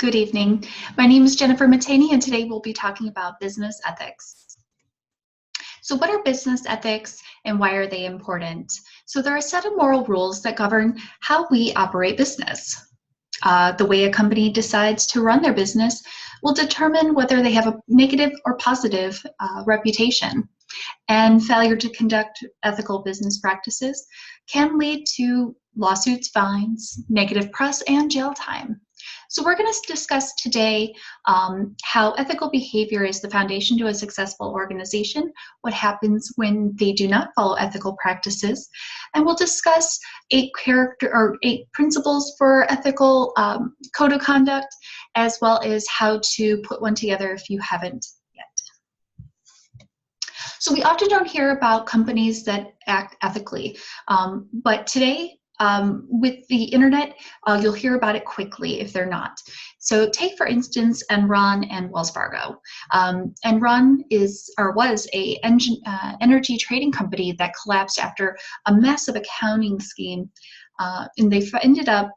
Good evening. My name is Jennifer Matani, and today we'll be talking about business ethics. So what are business ethics and why are they important? So there are a set of moral rules that govern how we operate business. The way a company decides to run their business will determine whether they have a negative or positive reputation. And failure to conduct ethical business practices can lead to lawsuits, fines, negative press, and jail time. So we're going to discuss today how ethical behavior is the foundation to a successful organization, what happens when they do not follow ethical practices, and we'll discuss eight principles for ethical code of conduct, as well as how to put one together if you haven't yet. So we often don't hear about companies that act ethically, but today, with the internet, you'll hear about it quickly if they're not. So take, for instance, Enron and Wells Fargo. Enron was a energy trading company that collapsed after a massive accounting scheme, and they ended up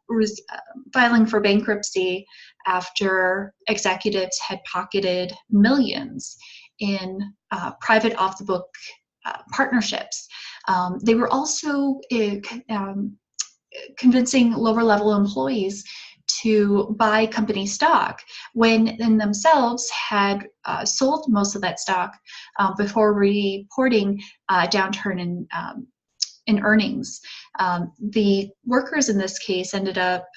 filing for bankruptcy after executives had pocketed millions in private off-the-book partnerships. They were also convincing lower-level employees to buy company stock when they themselves had sold most of that stock before reporting a downturn in earnings. The workers in this case ended up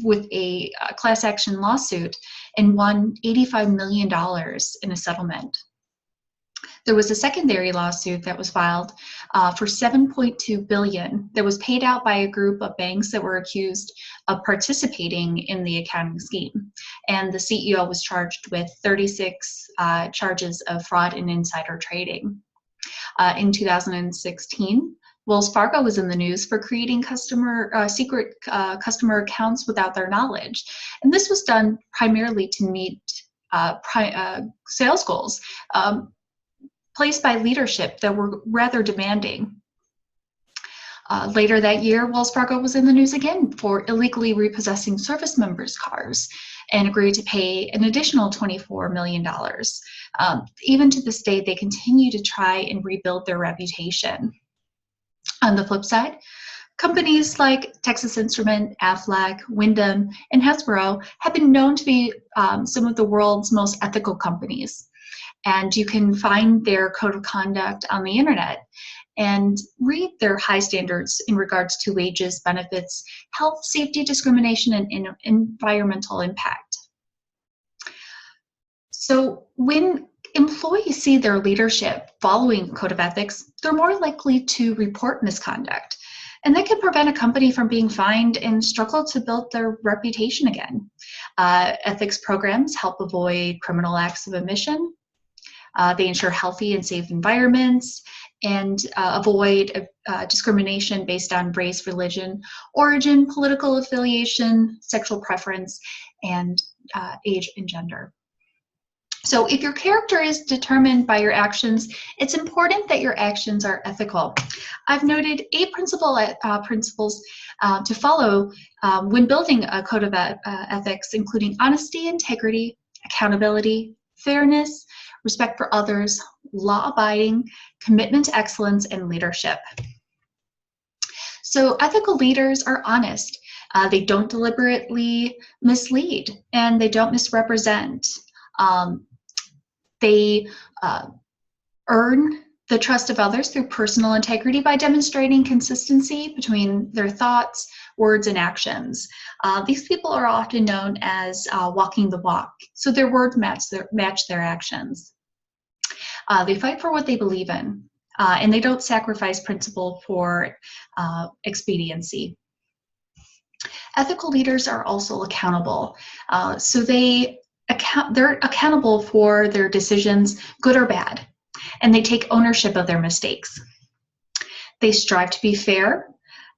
with a class action lawsuit and won $85 million in a settlement. There was a secondary lawsuit that was filed for $7.2 billion that was paid out by a group of banks that were accused of participating in the accounting scheme. And the CEO was charged with 36 charges of fraud and insider trading. In 2016, Wells Fargo was in the news for creating secret customer accounts without their knowledge. And this was done primarily to meet sales goals placed by leadership that were rather demanding. Later that year, Wells Fargo was in the news again for illegally repossessing service members' cars and agreed to pay an additional $24 million. Even to this day, they continue to try and rebuild their reputation. On the flip side, companies like Texas Instrument, Aflac, Wyndham, and Hasbro have been known to be some of the world's most ethical companies. And you can find their code of conduct on the internet and read their high standards in regards to wages, benefits, health, safety, discrimination, and environmental impact. So when employees see their leadership following code of ethics, they're more likely to report misconduct. And that can prevent a company from being fined and struggle to build their reputation again. Ethics programs help avoid criminal acts of omission. They ensure healthy and safe environments and avoid discrimination based on race, religion, origin, political affiliation, sexual preference, and age and gender. So if your character is determined by your actions, it's important that your actions are ethical. I've noted 8 principles to follow when building a code of ethics, including honesty, integrity, accountability, fairness, respect for others, law-abiding, commitment to excellence, and leadership. So ethical leaders are honest. They don't deliberately mislead, and they don't misrepresent. They earn the trust of others through personal integrity by demonstrating consistency between their thoughts, words, and actions. These people are often known as walking the walk, so their words match their actions. They fight for what they believe in, and they don't sacrifice principle for expediency. Ethical leaders are also accountable, so they're accountable for their decisions, good or bad, and they take ownership of their mistakes. They strive to be fair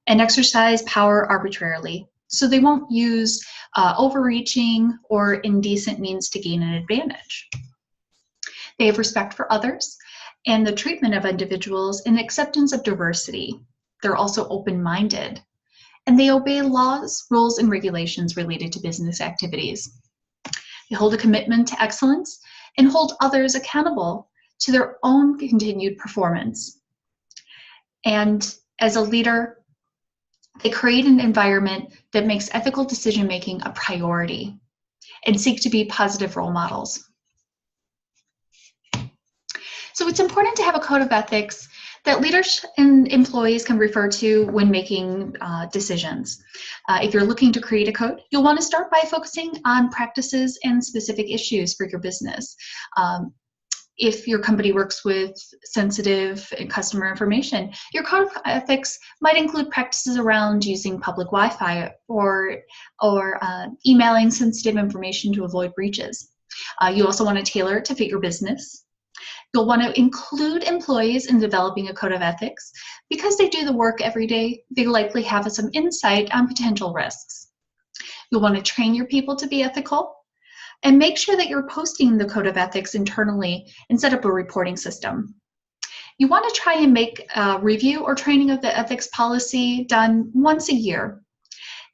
and exercise power arbitrarily, so they won't use overreaching or indecent means to gain an advantage. They have respect for others and the treatment of individuals and acceptance of diversity. They're also open-minded, and they obey laws, rules, and regulations related to business activities. They hold a commitment to excellence and hold others accountable to their own continued performance. And as a leader, they create an environment that makes ethical decision-making a priority and seek to be positive role models. So it's important to have a code of ethics that leaders and employees can refer to when making decisions. If you're looking to create a code, you'll want to start by focusing on practices and specific issues for your business. If your company works with sensitive customer information, your code of ethics might include practices around using public Wi-Fi or emailing sensitive information to avoid breaches. You also want to tailor it to fit your business. You'll want to include employees in developing a code of ethics. Because they do the work every day, they likely have some insight on potential risks. You'll want to train your people to be ethical, and make sure that you're posting the code of ethics internally and set up a reporting system. You want to try and make a review or training of the ethics policy done once a year,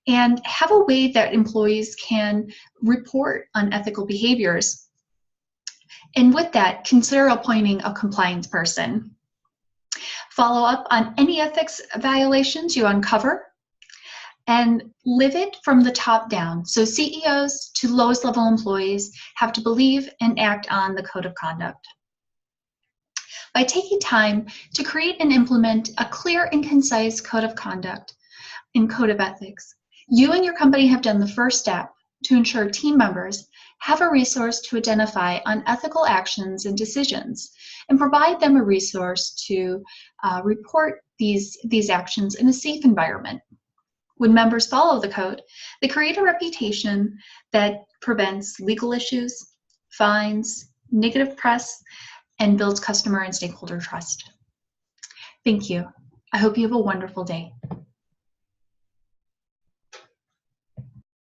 and have a way that employees can report on ethical behaviors. And with that, consider appointing a compliance person. Follow up on any ethics violations you uncover, and live it from the top down. So CEOs to lowest level employees have to believe and act on the code of conduct. By taking time to create and implement a clear and concise code of conduct and code of ethics, you and your company have done the first step to ensure team members have a resource to identify unethical actions and decisions, and provide them a resource to report these actions in a safe environment. When members follow the code, they create a reputation that prevents legal issues, fines, negative press, and builds customer and stakeholder trust. Thank you. I hope you have a wonderful day.